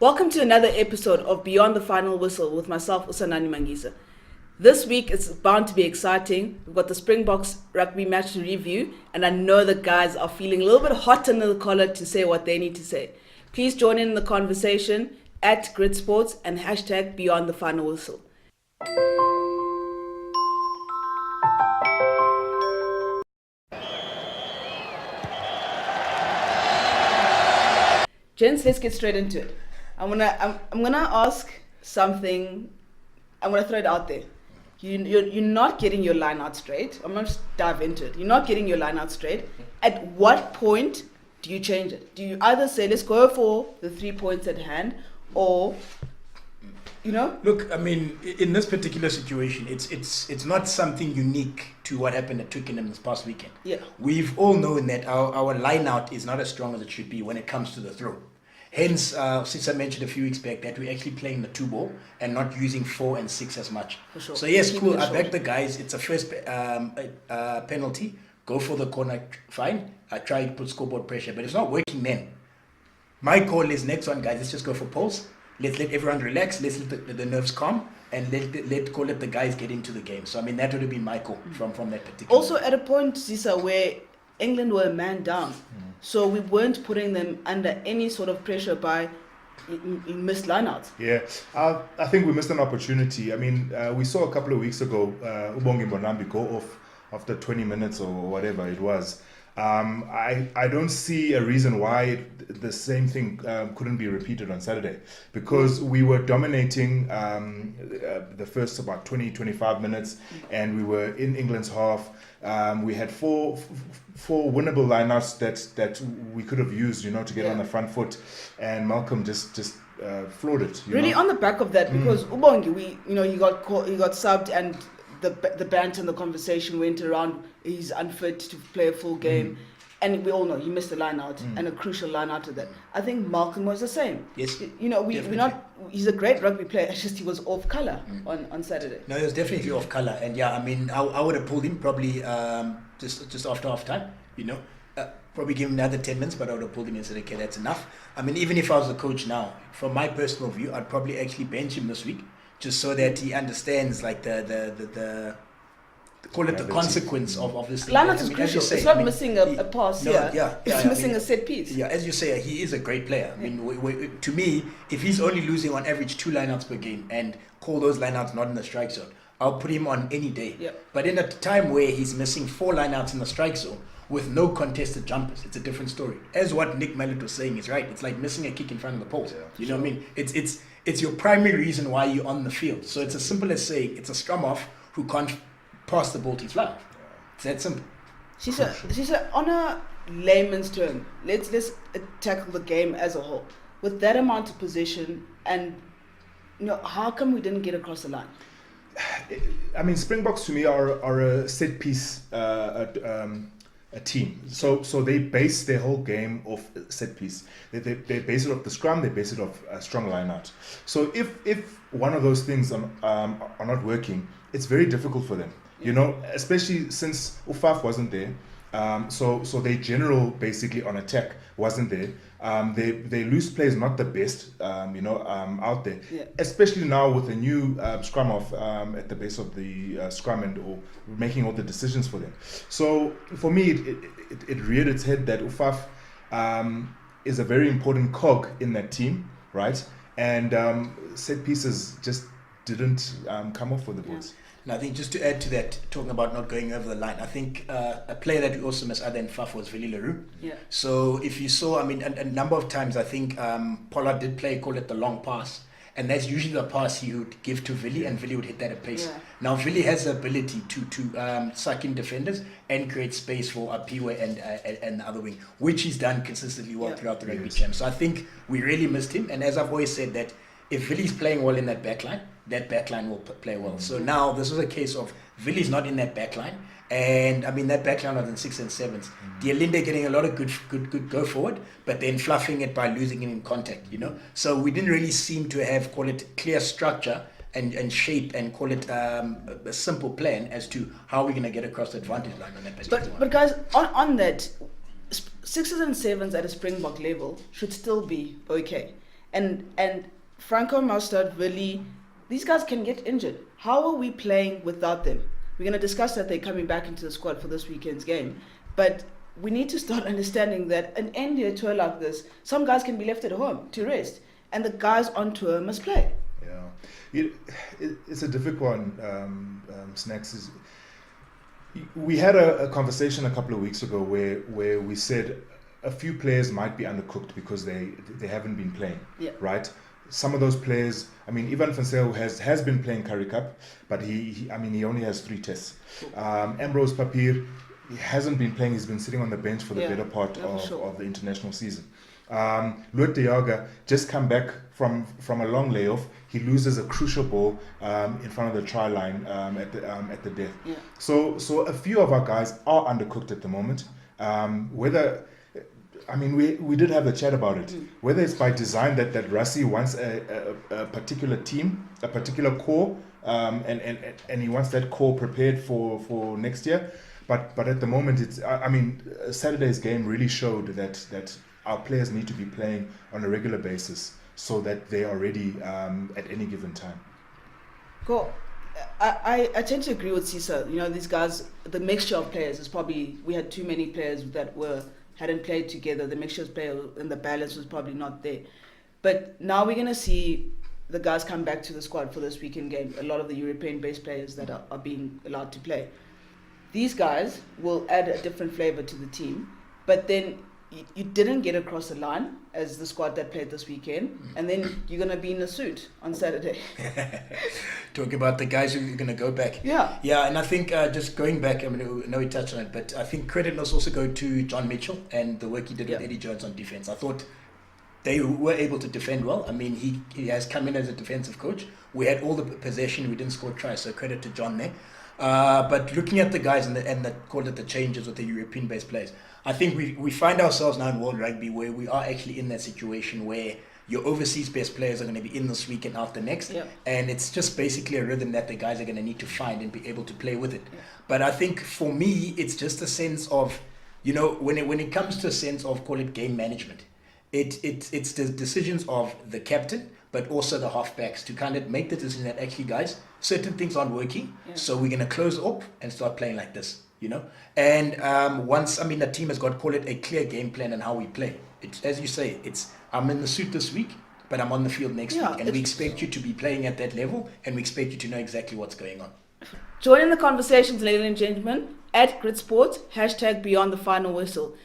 Welcome to another episode of Beyond the Final Whistle with myself, Usanani Mangisa. This week it's bound to be exciting. We've got the Springboks rugby match to review, and I know the guys are feeling a little bit hot under the collar to say what they need to say. Please join in the conversation at Grid Sports and hashtag Beyond the Final Whistle. Gents, let's get straight into it. I'm gonna ask something. I'm gonna throw it out there. You're not getting your line out straight. I'm gonna just dive into it. You're not getting your line out straight. At what point do you change it? Do you either say let's go for the 3 points at hand, or Look, I mean, in this particular situation, it's not something unique to what happened at Twickenham this past weekend. Yeah. We've all known that our line out is not as strong as it should be when it comes to the throw. Hence, since I mentioned a few weeks back that we're actually playing the 2-ball and not using 4 and 6 as much. For sure. So yes, Keeping cool. it I short. back the guys. It's a first penalty. Go for the corner. Fine. I try to put scoreboard pressure, but it's not working then. My call is next one, guys. Let's just go for pulse. Let's let everyone relax. Let's let the nerves calm, and let the guys get into the game. So I mean that would have been my call from that particular. Also, at a point, Zisa, where England were a man down, so we weren't putting them under any sort of pressure by missed lineouts. Yeah, I think we missed an opportunity. I mean, we saw a couple of weeks ago Ubongi Mbonambi go off after 20 minutes or whatever it was. I don't see a reason why the same thing couldn't be repeated on Saturday, because we were dominating the first about 20-25 minutes, and we were in England's half. We had four winnable lineouts that we could have used, to get on the front foot, and Malcolm just floored it. Really, on the back of that, because Ubongi, he got subbed, and the banter and the conversation went around he's unfit to play a full game, and we all know he missed a line out and a crucial line out of that. I think Malcolm was the same. Yes, we're not. He's a great rugby player. It's just he was off colour on Saturday. No, he was definitely off colour, and yeah, I mean, I would have pulled him probably just after half time. Probably give him another 10 minutes, but I would have pulled him and said, okay, that's enough. I mean, even if I was the coach now, from my personal view, I'd probably actually bench him this week, just so that he understands like the call it the consequence of this thing. Lineout is crucial. It's not missing a pass here. It's missing a set piece. Yeah, as you say, he is a great player. I mean, to me, if he's only losing on average 2 lineouts per game and call those lineouts not in the strike zone, I'll put him on any day. Yeah. But in a time where he's missing 4 lineouts in the strike zone with no contested jumpers, it's a different story. As what Nick Mallet was saying is right. It's like missing a kick in front of the post. Yeah, you know what I mean? It's your primary reason why you're on the field. So it's as simple as saying it's a scrum off who can't pass the ball to his fly. It's that simple. She said, on a layman's term, let's tackle the game as a whole. With that amount of possession, and how come we didn't get across the line? I mean, Springboks to me are a set piece a team. So they base their whole game off set piece. They base it off the scrum. They base it off a strong line out. So if one of those things are not working, it's very difficult for them. Especially since Ufaf wasn't there. So their general basically on attack wasn't there. Their loose play is not the best, out there. Yeah. Especially now with a new scrum off at the base of the scrum or making all the decisions for them. So for me, it reared its head that Ufaf is a very important cog in that team, right? And set pieces just didn't come off for the Bulls. And I think just to add to that, talking about not going over the line, I think a player that we also missed other than Faf was Willie Leroux. Yeah. So if you saw, I mean, a number of times I think Pollard did call it the long pass. And that's usually the pass he would give to Willie, and Willie would hit that at pace. Yeah. Now Willie has the ability to suck in defenders and create space for Apiwe and the other wing, which he's done consistently well throughout the rugby champ. So I think we really missed him. And as I've always said, that if Willie's playing well in that backline will play well. So now this was a case of Willie's not in that backline, and I mean that backline was in 6 and 7s. Dialinde getting a lot of good go forward, but then fluffing it by losing it in contact. So we didn't really seem to have, call it, clear structure and shape, and call it a simple plan as to how we're going to get across the advantage line on that particular But guys, on that, 6s and 7s at a Springbok level should still be okay. And Franco Mostert, really, these guys can get injured. How are we playing without them? We're going to discuss that they're coming back into the squad for this weekend's game. But we need to start understanding that an India tour like this, some guys can be left at home to rest. And the guys on tour must play. Yeah. It's a difficult one, Snacks. We had a conversation a couple of weeks ago where we said a few players might be undercooked because they haven't been playing, right? Some of those players, I mean, Ivan Fonseca has been playing Currie Cup, but he only has 3 tests. Ambrose Papier, he hasn't been playing. He's been sitting on the bench for the better part of the international season. Lood de Jager just come back from a long layoff. He loses a crucial ball in front of the try line at the death. Yeah. So a few of our guys are undercooked at the moment. We did have a chat about it. Whether it's by design that Rassie wants a particular team, a particular core, and he wants that core prepared for next year. But at the moment, Saturday's game really showed that our players need to be playing on a regular basis so that they are ready at any given time. Cool. I tend to agree with Cisa. These guys, the mixture of players is probably, we had too many players that hadn't played together. The mixture of players and the balance was probably not there. But now we're going to see the guys come back to the squad for this weekend game. A lot of the European-based players that are being allowed to play. These guys will add a different flavor to the team. But then you didn't get across the line as the squad that played this weekend, and then you're going to be in a suit on Saturday. Talking about the guys who are going to go back. Yeah, and I think just going back, I know we touched on it, but I think credit must also go to John Mitchell and the work he did with Eddie Jones on defense. I thought they were able to defend well. I mean, he has come in as a defensive coach. We had all the possession, we didn't score tries, so credit to John there. But looking at the guys and the changes with the European-based players, I think we find ourselves now in World Rugby where we are actually in that situation where your overseas best players are going to be in this week and out the next. Yeah. And it's just basically a rhythm that the guys are going to need to find and be able to play with it. Yeah. But I think for me, it's just a sense of, when it comes to a sense of, call it game management, it's the decisions of the captain, but also the halfbacks to kind of make the decision that actually, guys, certain things aren't working, so we're going to close up and start playing like this, And once, the team has got, call it, a clear game plan and how we play. It's, as you say, I'm in the suit this week, but I'm on the field next week. And we expect you to be playing at that level, and we expect you to know exactly what's going on. Join in the conversations, ladies and gentlemen, at Grit Sports, #Beyond the Final Whistle.